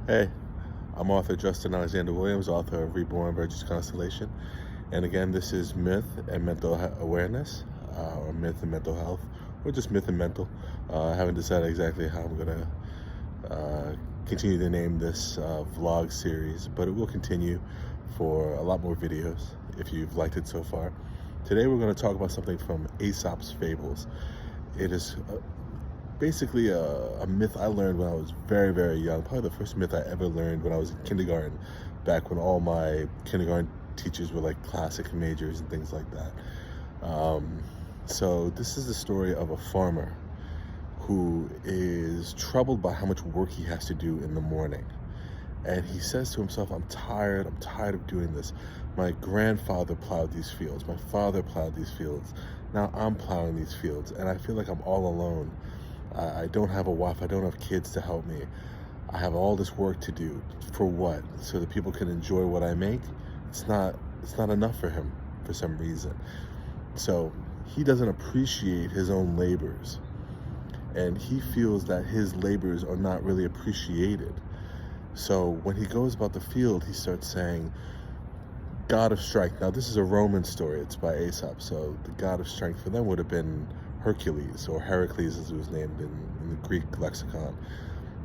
Hey, I'm author Justin Alexander Williams, author of Reborn Virtues Constellation. And again, this is Myth and Mental Awareness, or Myth and Mental Health, or just Myth and Mental. I haven't decided exactly how I'm going to continue to name this vlog series, but it will continue for a lot more videos if you've liked it so far. Today we're going to talk about something from Aesop's Fables. It is basically a myth I learned when I was very, very young. Probably the first myth I ever learned when I was in kindergarten, back when all my kindergarten teachers were like classic majors and things like that. So this is the story of a farmer who is troubled by how much work he has to do in the morning. And he says to himself, I'm tired of doing this. My grandfather plowed these fields. My father plowed these fields. Now I'm plowing these fields, and I feel like I'm all alone. I don't have a wife, I don't have kids to help me. I have all this work to do. For what? So that people can enjoy what I make? It's not enough for him for some reason. So he doesn't appreciate his own labors. And he feels that his labors are not really appreciated. So when he goes about the field, he starts saying, God of strength. Now this is a Roman story, it's by Aesop. So the god of strength for them would have been Hercules, or Heracles as it was named in the Greek lexicon.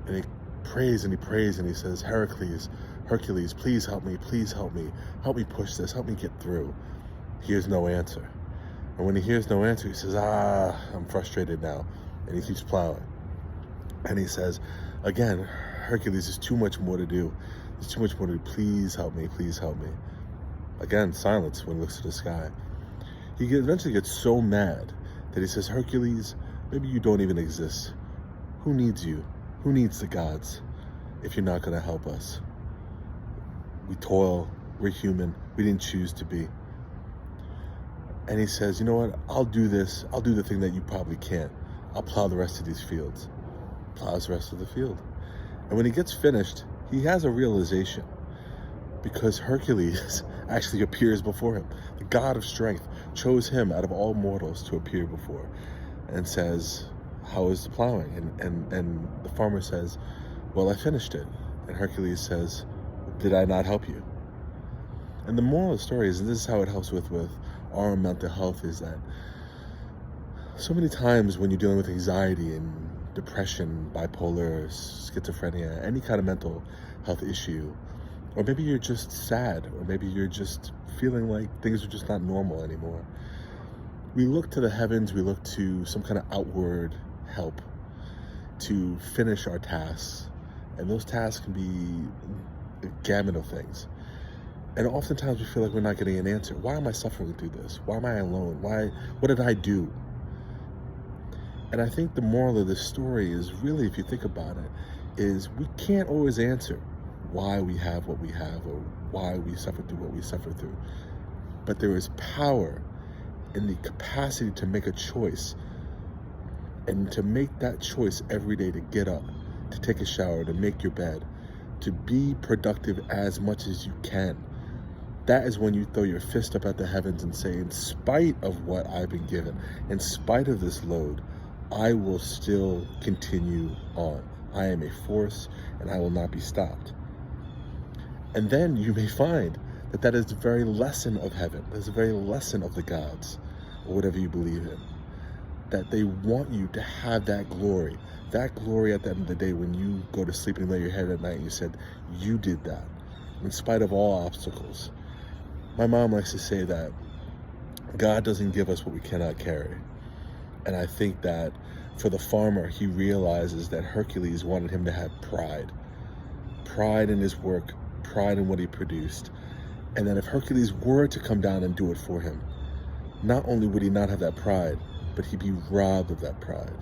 And he prays and he prays and he says, Heracles, please help me, help me push this, help me get through. He hears no answer. And when he hears no answer, he says, I'm frustrated now. And he keeps plowing. And he says, again, Hercules, there's too much more to do. There's too much more to do. Please help me, please help me. Again, silence when he looks to the sky. He eventually gets so mad that he says, Hercules, maybe you don't even exist. Who needs you? Who needs the gods if you're not going to help us? We toil, we're human, we didn't choose to be. And he says, you know what, I'll do this, I'll do the thing that you probably can't. I'll plow the rest of these fields. Plows the rest of the field. And when he gets finished, he has a realization, because Hercules actually appears before him. The god of strength chose him out of all mortals to appear before, and says, how is the plowing? And the farmer says, well, I finished it. And Hercules says, did I not help you? And the moral of the story is, and this is how it helps with our mental health, is that so many times when you're dealing with anxiety and depression, bipolar, schizophrenia, any kind of mental health issue, or maybe you're just sad, or maybe you're just feeling like things are just not normal anymore, we look to the heavens, we look to some kind of outward help to finish our tasks. And those tasks can be a gamut of things. And oftentimes we feel like we're not getting an answer. Why am I suffering through this? Why am I alone? What did I do? And I think the moral of this story is really, if you think about it, is we can't always answer why we have what we have, or why we suffer through what we suffer through. But there is power in the capacity to make a choice, and to make that choice every day, to get up, to take a shower, to make your bed, to be productive as much as you can. That is when you throw your fist up at the heavens and say, in spite of what I've been given, in spite of this load, I will still continue on. I am a force and I will not be stopped. And then you may find that that is the very lesson of heaven. That's the very lesson of the gods, or whatever you believe in. That they want you to have that glory at the end of the day, when you go to sleep and lay your head at night and you said, you did that, in spite of all obstacles. My mom likes to say that God doesn't give us what we cannot carry. And I think that for the farmer, he realizes that Hercules wanted him to have pride. Pride in his work, pride in what he produced. And that if Hercules were to come down and do it for him, not only would he not have that pride, but he'd be robbed of that pride.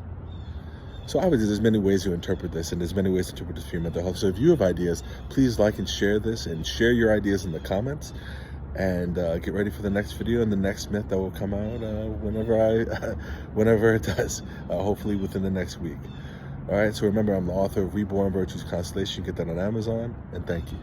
So obviously there's many ways to interpret this, and there's many ways to interpret this for your mental health. So if you have ideas, please like and share this, and share your ideas in the comments. And get ready for the next video and the next myth that will come out whenever it does, hopefully within the next week. All right, so remember, I'm the author of Reborn Virtues Constellation. Get that on Amazon, and thank you.